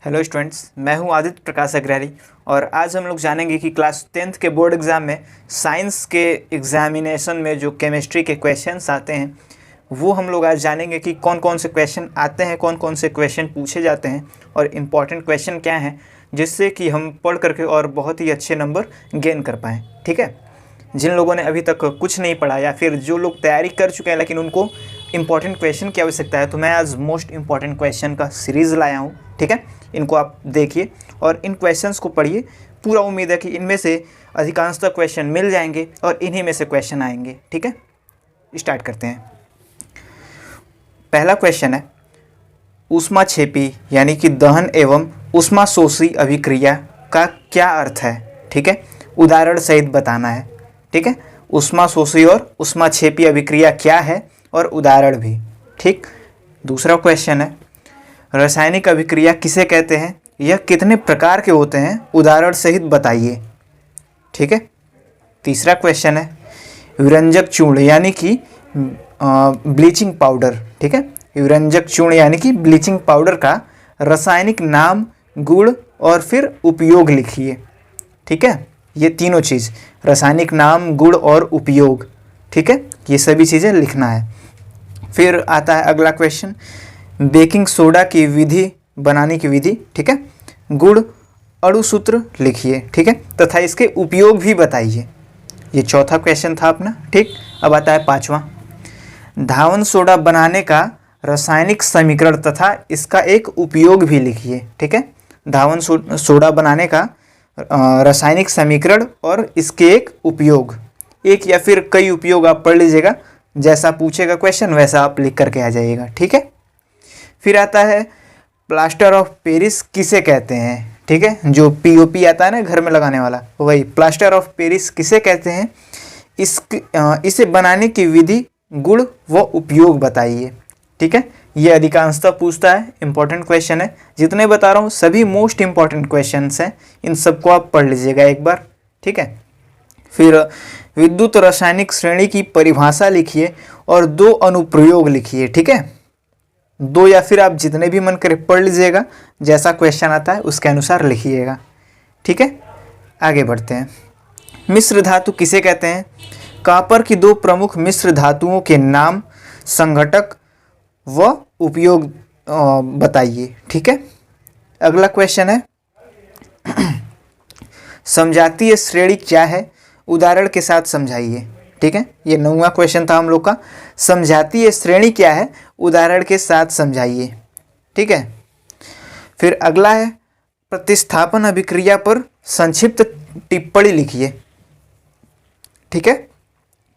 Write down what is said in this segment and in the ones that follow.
Hello students, मैं हूं आदित्य प्रकाश अग्रहरी और आज हम लोग जानेंगे कि क्लास 10th के बोर्ड एग्ज़ाम में साइंस के एग्जामिनेशन में जो केमिस्ट्री के क्वेश्चंस आते हैं वो हम लोग आज जानेंगे कि कौन कौन से क्वेश्चन आते हैं, कौन कौन से क्वेश्चन पूछे जाते हैं और इम्पॉर्टेंट क्वेश्चन क्या हैं, जिससे कि हम पढ़ करके और बहुत ही अच्छे नंबर गेन कर पाएँ। ठीक है, जिन लोगों ने अभी तक कुछ नहीं पढ़ा या फिर जो लोग तैयारी कर चुके हैं लेकिन उनको इम्पॉर्टेंट क्वेश्चन की आवश्यकता है, तो मैं आज मोस्ट इम्पॉर्टेंट क्वेश्चन का सीरीज़ लाया हूँ। ठीक है, इनको आप देखिए और इन क्वेश्चंस को पढ़िए। पूरा उम्मीद है कि इनमें से अधिकांशतः क्वेश्चन मिल जाएंगे और इन्हीं में से क्वेश्चन आएंगे। ठीक है, स्टार्ट करते हैं। पहला क्वेश्चन है, ऊष्माक्षेपी यानी कि दहन एवं ऊष्माशोषी अभिक्रिया का क्या अर्थ है। ठीक है, उदाहरण सहित बताना है। ठीक है, ऊष्माशोषी और ऊष्माक्षेपी अभिक्रिया क्या है और उदाहरण भी। ठीक, दूसरा क्वेश्चन है, रासायनिक अभिक्रिया किसे कहते हैं, यह कितने प्रकार के होते हैं, उदाहरण सहित बताइए। ठीक है, तीसरा क्वेश्चन है, विरंजक चूर्ण यानी कि ब्लीचिंग पाउडर। ठीक है, विरंजक चूर्ण यानी कि ब्लीचिंग पाउडर का रासायनिक नाम, गुण और फिर उपयोग लिखिए। ठीक है, ये तीनों चीज़, रासायनिक नाम, गुण और उपयोग। ठीक है, ये सभी चीज़ें लिखना है। फिर आता है अगला क्वेश्चन, बेकिंग सोडा की विधि, बनाने की विधि। ठीक है, गुण अणुसूत्र लिखिए। ठीक है, तथा इसके उपयोग भी बताइए। ये चौथा क्वेश्चन था अपना। ठीक, अब आता है पांचवा, धावन सोडा बनाने का रासायनिक समीकरण तथा इसका एक उपयोग भी लिखिए। ठीक है, धावन सोडा बनाने का रासायनिक समीकरण और इसके एक उपयोग, एक या फिर कई उपयोग आप पढ़ लीजिएगा, जैसा पूछेगा क्वेश्चन वैसा आप लिख करके आ जाइएगा। ठीक है, फिर आता है, प्लास्टर ऑफ पेरिस किसे कहते हैं। ठीक है, जो पीओपी आता है ना घर में लगाने वाला, वही प्लास्टर ऑफ पेरिस किसे कहते हैं, इसे बनाने की विधि, गुण व उपयोग बताइए। ठीक है, ये अधिकांशतः पूछता है, इंपॉर्टेंट क्वेश्चन है। जितने बता रहा हूँ सभी मोस्ट इंपॉर्टेंट क्वेश्चंस हैं, इन सबको आप पढ़ लीजिएगा एक बार। ठीक है, फिर विद्युत रासायनिक श्रेणी की परिभाषा लिखिए और 2 अनुप्रयोग लिखिए। ठीक है, 2 या फिर आप जितने भी मन करे पढ़ लीजिएगा, जैसा क्वेश्चन आता है उसके अनुसार लिखिएगा। ठीक है, आगे बढ़ते हैं। मिश्र धातु किसे कहते हैं, कॉपर की 2 प्रमुख मिश्र धातुओं के नाम, संघटक व उपयोग बताइए। ठीक है, अगला क्वेश्चन है, समजातीय श्रेणी क्या है, उदाहरण के साथ समझाइए। ठीक है, ये 9वां क्वेश्चन था हम लोग का, समजातीय श्रेणी क्या है, उदाहरण के साथ समझाइए। ठीक है, फिर अगला है, प्रतिस्थापन अभिक्रिया पर संक्षिप्त टिप्पणी लिखिए। ठीक है,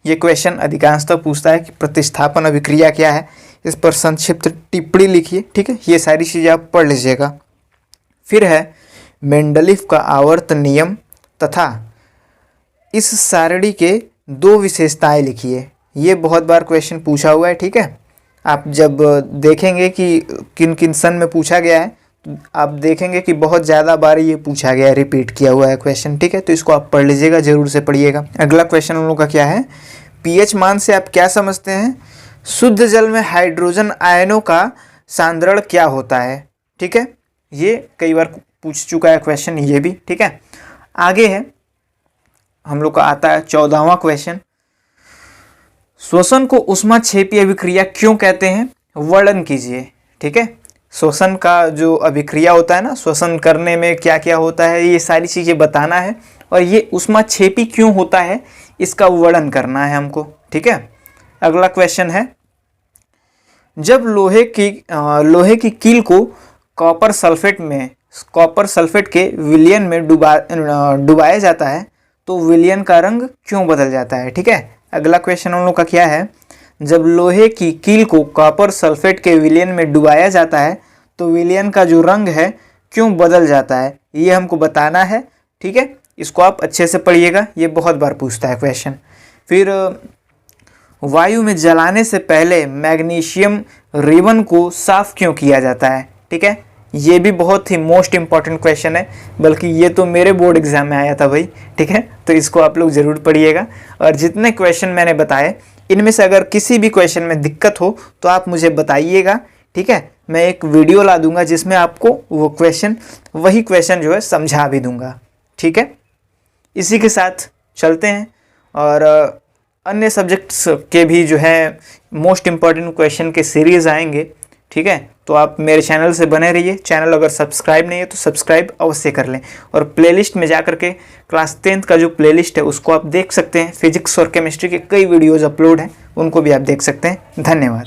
ये क्वेश्चन अधिकांशतः पूछता है कि प्रतिस्थापन अभिक्रिया क्या है, इस पर संक्षिप्त टिप्पणी लिखिए। ठीक है, ये सारी चीज़ें आप पढ़ लीजिएगा। फिर है, मेंडलीफ का आवर्त नियम तथा इस सारणी के 2 विशेषताएं लिखिए। ये बहुत बार क्वेश्चन पूछा हुआ है। ठीक है, आप जब देखेंगे कि किन किन सन में पूछा गया है, तो आप देखेंगे कि बहुत ज़्यादा बार ये पूछा गया है, रिपीट किया हुआ है क्वेश्चन। ठीक है, तो इसको आप पढ़ लीजिएगा, जरूर से पढ़िएगा। अगला क्वेश्चन हम लोग का क्या है, पीएच मान से आप क्या समझते हैं, शुद्ध जल में हाइड्रोजन आयनों का सांद्रण क्या होता है। ठीक है, ये कई बार पूछ चुका है क्वेश्चन ये भी। ठीक है, आगे है हम लोग का आता है 14वां क्वेश्चन, श्वसन को ऊष्माक्षेपी अभिक्रिया क्यों कहते हैं, वर्णन कीजिए। ठीक है, श्वसन का जो अभिक्रिया होता है ना, श्वसन करने में क्या क्या होता है, ये सारी चीज़ें बताना है और ये ऊष्माक्षेपी क्यों होता है इसका वर्णन करना है हमको। ठीक है, अगला क्वेश्चन है, जब लोहे की कील को कॉपर सल्फेट के विलयन में डुबाया जाता है तो विलयन का रंग क्यों बदल जाता है। ठीक है, अगला क्वेश्चन हम लोग का क्या है, जब लोहे की कील को कॉपर सल्फेट के विलयन में डुबाया जाता है तो विलयन का जो रंग है क्यों बदल जाता है, ये हमको बताना है। ठीक है, इसको आप अच्छे से पढ़िएगा, ये बहुत बार पूछता है क्वेश्चन। फिर वायु में जलाने से पहले मैग्नीशियम रिबन को साफ क्यों किया जाता है। ठीक है, ये भी बहुत ही मोस्ट इम्पॉर्टेंट क्वेश्चन है, बल्कि ये तो मेरे बोर्ड एग्जाम में आया था भाई। ठीक है, तो इसको आप लोग ज़रूर पढ़िएगा और जितने क्वेश्चन मैंने बताए इनमें से अगर किसी भी क्वेश्चन में दिक्कत हो तो आप मुझे बताइएगा। ठीक है, मैं एक वीडियो ला दूंगा जिसमें आपको वो वही क्वेश्चन जो है समझा भी दूंगा। ठीक है, इसी के साथ चलते हैं और अन्य सब्जेक्ट्स के भी जो है मोस्ट इम्पॉर्टेंट क्वेश्चन के सीरीज़ आएंगे। ठीक है, तो आप मेरे चैनल से बने रहिए। चैनल अगर सब्सक्राइब नहीं है तो सब्सक्राइब अवश्य कर लें और प्लेलिस्ट में जा करके क्लास 10th का जो प्लेलिस्ट है उसको आप देख सकते हैं। फिजिक्स और केमिस्ट्री के कई वीडियोज़ अपलोड हैं, उनको भी आप देख सकते हैं। धन्यवाद।